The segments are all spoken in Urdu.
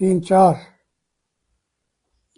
3-4,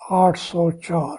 804,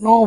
9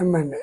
MNA।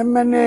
MNA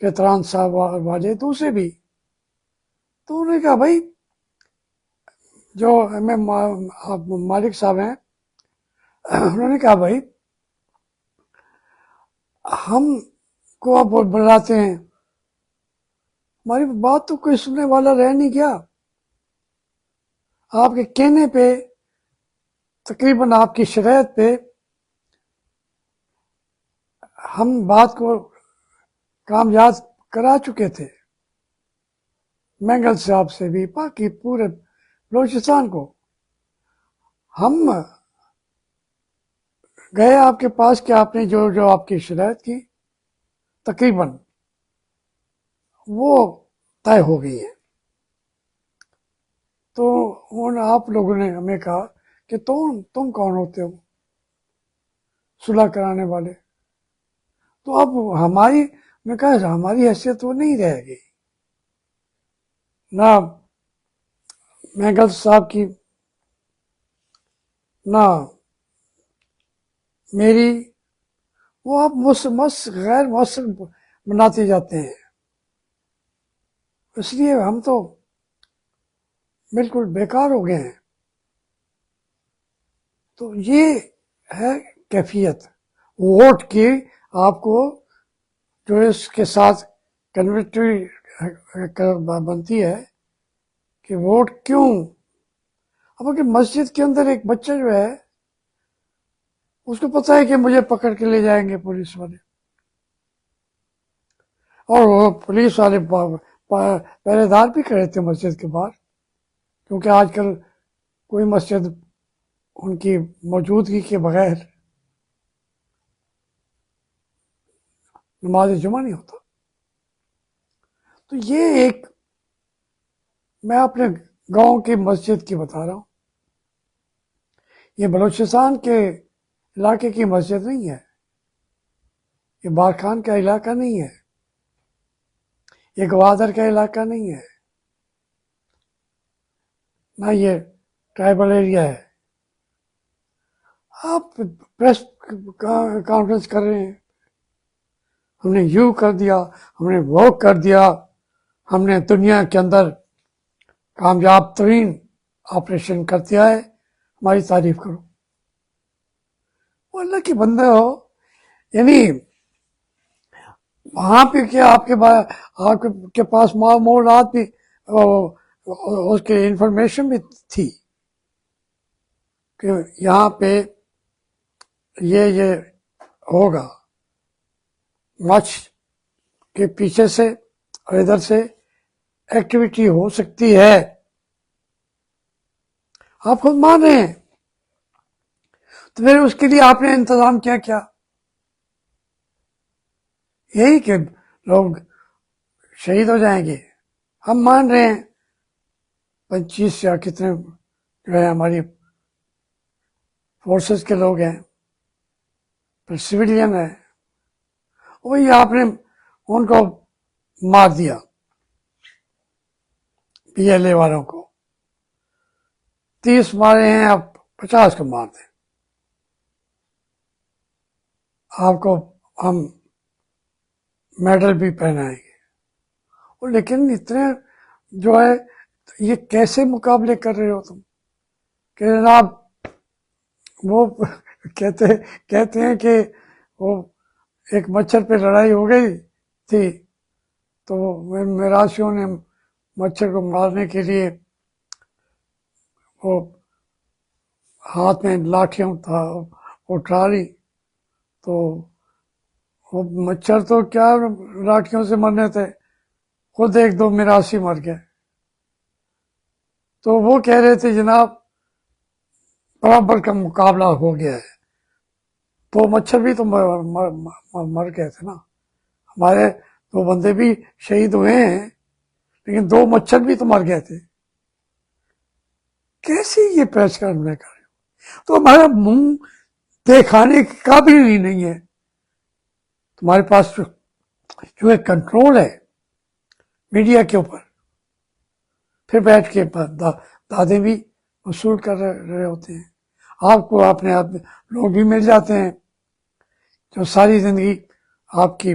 کے تران صاحب والے دوسرے بھی. تو انہوں نے کہا بھائی جو مالک صاحب ہیں انہوں نے کہا بھائی ہم کو آپ بلاتے ہیں, ہماری بات تو کوئی سننے والا رہ نہیں گیا. آپ کے کہنے پہ تقریباً آپ کی شرائط پہ ہم بات کو کامیاب کرا چکے تھے, مینگل صاحب سے بھی, باقی پورے بلوچستان کو. ہم گئے آپ کے پاس کہ آپ نے جو آپ کی شرائط کی تقریباً وہ طے ہو گئی ہے. تو آپ لوگوں نے ہمیں کہا کہ تم کون ہوتے ہو صلح کرانے والے. تو اب میں کہا ہماری حیثیت وہ نہیں رہے گی, نہ مینگل صاحب کی نہ میری. وہ آپ غیر مؤثر بناتے جاتے ہیں. اس لیے ہم تو بالکل بیکار ہو گئے ہیں. تو یہ ہے کیفیت ووٹ کی. آپ کو جو اس کے ساتھ کنویکٹری بنتی ہے کہ ووٹ کیوں. اب اگر مسجد کے اندر ایک بچہ جو ہے اس کو پتا ہے کہ مجھے پکڑ کے لے جائیں گے پولیس والے, اور وہ پولیس والے پہرے دار بھی کھڑے تھے مسجد کے باہر, کیونکہ آج کل کوئی مسجد ان کی موجودگی کے بغیر نماز جمعہ نہیں ہوتا. تو یہ ایک میں اپنے گاؤں کی مسجد کی بتا رہا ہوں. یہ بلوچستان کے علاقے کی مسجد نہیں ہے, یہ بارکھان کا علاقہ نہیں ہے, یہ گوادر کا علاقہ نہیں ہے, نہ یہ ٹرائبل ایریا ہے. آپ پریس کانفرنس کر رہے ہیں, ہم نے یوں کر دیا, ہم نے وہ کر دیا, ہم نے دنیا کے اندر کامیاب ترین آپریشن کر دیا ہے, ہماری تعریف کرو. وہ اللہ کے بندے ہو, یعنی وہاں پہ کیا آپ کے پاس معلومات بھی اس کی انفارمیشن بھی تھی کہ یہاں پہ یہ ہوگا, مچ کے پیچھے سے اور ادھر سے ایکٹیویٹی ہو سکتی ہے. آپ خود مان رہے ہیں, تو پھر اس کے لیے آپ نے انتظام کیا یہی کہ لوگ شہید ہو جائیں گے. ہم مان رہے ہیں 25 یا کتنے جو ہے ہماری فورسز کے لوگ ہیں, پھر سویلین ہے, وہی آپ نے ان کو مار دیا, پی ایل اے والوں کو 30 مارے ہیں, اب 50 کو مار دیں. آپ کو ہم میڈل بھی پہنائیں گے. لیکن اتنے جو ہے یہ کیسے مقابلے کر رہے ہو تم کہ جناب وہ کہتے ہیں کہ وہ ایک مچھر پہ لڑائی ہو گئی تھی, تو میراشیوں نے مچھر کو مارنے کے لیے وہ ہاتھ میں لاٹھیوں تھا اٹھا لی, تو وہ مچھر تو کیا لاٹھیوں سے مرنے تھے, خود 1-2 میراثی مر گئے. تو وہ کہہ رہے تھے جناب برابر کا مقابلہ ہو گیا ہے, تو مچھر بھی تو مر گئے تھے نا, ہمارے 2 بندے بھی شہید ہوئے ہیں, لیکن 2 مچھر بھی تو مر گئے تھے. کیسے یہ پیش کرنے کا, تو ہمارا منہ دکھانے کے قابل ہی نہیں ہے. تمہارے پاس جو ایک کنٹرول ہے میڈیا کے اوپر, پھر بیٹھ کے دادے بھی وصول کر رہے ہوتے ہیں. آپ کو اپنے آپ لوگ بھی مل جاتے ہیں جو ساری زندگی آپ کی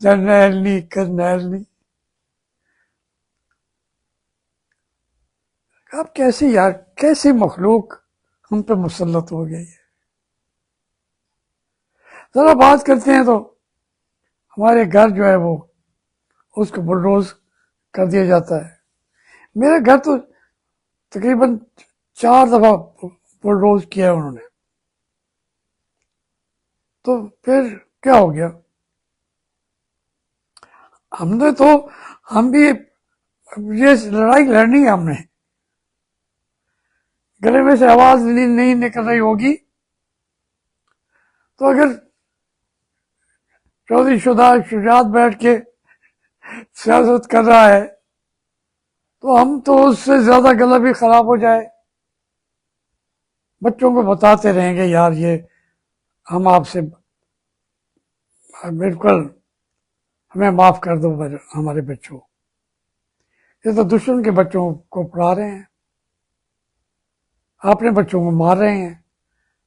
جرنیل نہیں، کرنیل نہیں. اب کیسی یار، کیسی مخلوق ہم پہ مسلط ہو گئی ہے. ذرا بات کرتے ہیں تو ہمارے گھر جو ہے وہ اس کو بلڈوز کر دیا جاتا ہے. میرا گھر تو تقریباً 4 دفعہ بلڈوز کیا انہوں نے. تو پھر کیا ہو گیا؟ ہم بھی یہ لڑائی لڑنی ہے ہم نے. گلے میں سے آواز نہیں نکل رہی ہوگی تو اگر چودھری شجاعت بیٹھ کے سیاست کر رہا ہے تو ہم تو اس سے زیادہ گلا بھی خراب ہو جائے. بچوں کو بتاتے رہیں گے یار یہ ہم آپ سے بالکل ہمیں معاف کر دو ہمارے بچوں. یہ تو دشمن کے بچوں کو پڑھا رہے ہیں، اپنے بچوں کو مار رہے ہیں،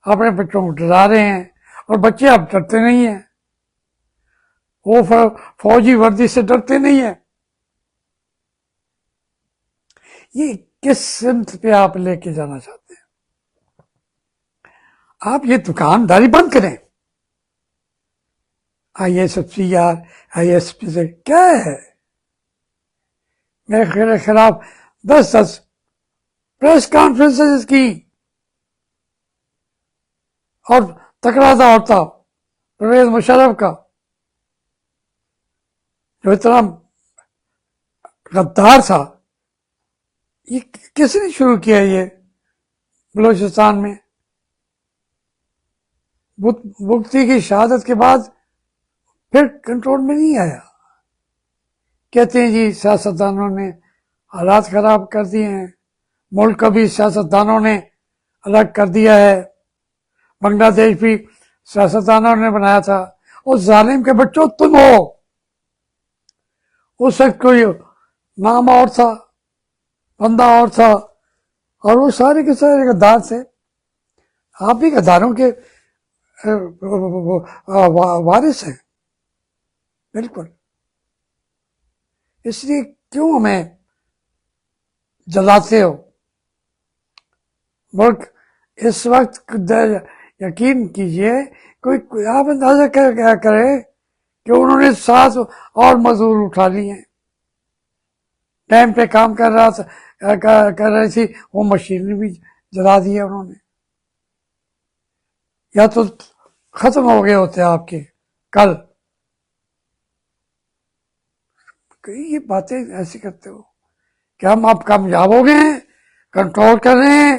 اپنے بچوں کو ڈرا رہے ہیں، اور بچے اب ڈرتے نہیں ہیں. وہ فوجی وردی سے ڈرتے نہیں ہیں. یہ کس سمت پہ آپ لے کے جانا چاہتے ہیں؟ آپ یہ دکانداری بند کریں. آئی ایس ایف سی یار، آئی ایس پی سے کیا ہے؟ میرے خلاف 10 پریس کانفرنسز کی اور تکراتا ہوتا پرویز مشرف کا جو اتنا غدار تھا. یہ کس نے شروع کیا یہ بلوچستان میں؟ بگٹی کی شہادت کے بعد پھر کنٹرول میں نہیں آیا. کہتے ہیں جی سیاستدانوں نے حالات خراب کر دیے ہیں، ملک کا بھی سیاستدانوں نے الگ کر دیا ہے، بنگلہ دیش بھی سیاستدانوں نے بنایا تھا. اور ظالم کے بچوں تم ہو. اس وقت کوئی نام اور تھا، بندہ اور تھا، اور وہ سارے کے سارے غدار تھے. آپ بھی غداروں کے وارث ہیں بالکل. اس لیے کیوں ہمیں جلاتے ہو؟ ملک اس وقت یقین کیجئے کوئی آپ اندازہ کیا کرے کہ انہوں نے 7 اور مزدور اٹھا لی ہیں. ٹائم پہ کام کر رہی تھی وہ مشینری بھی جلا دی ہے انہوں نے. یا تو ختم ہو گئے ہوتے آپ کے کل. یہ باتیں ایسی کرتے ہو کہ ہم اب کامیاب ہو گئے ہیں، کنٹرول کر رہے ہیں،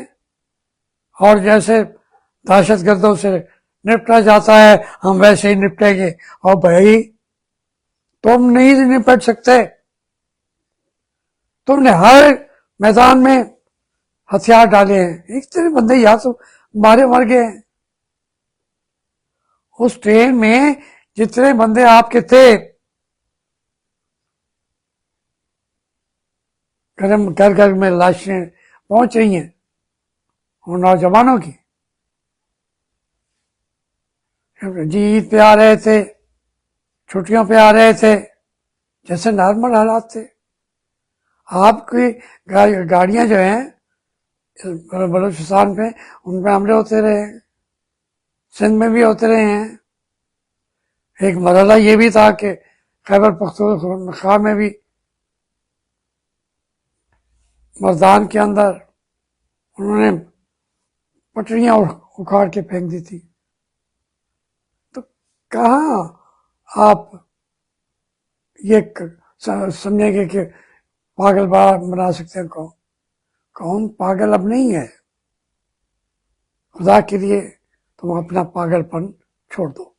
اور جیسے دہشت گردوں سے نپٹا جاتا ہے ہم ویسے ہی نپٹیں گے. اور بھائی تم نہیں نپٹ سکتے. تم نے ہر میدان میں ہتھیار ڈالے ہیں. اتنے بندے یا تو مر گئے ہیں. اس ٹرین میں جتنے بندے آپ کے تھے، گھر گھر میں لاشیں پہنچ رہی ہیں ان نوجوانوں کی. جی عید پہ آ رہے تھے، چھٹیوں پہ آ رہے تھے، جیسے نارمل حالات تھے. آپ کی گاڑیاں جو ہیں بلوچستان پہ، ان پہ حملے ہوتے رہے، سندھ میں بھی ہوتے رہے ہیں. ایک مرحلہ یہ بھی تھا کہ خیبر پختونخوا میں بھی مردان کے اندر انہوں نے پٹریاں اکھاڑ کے پھینک دی تھی. تو کہاں آپ یہ سمجھیں گے کہ پاگل بنا سکتے ہیں؟ کون پاگل اب نہیں ہے. خدا کے لیے تم اپنا پاگل پن چھوڑ دو.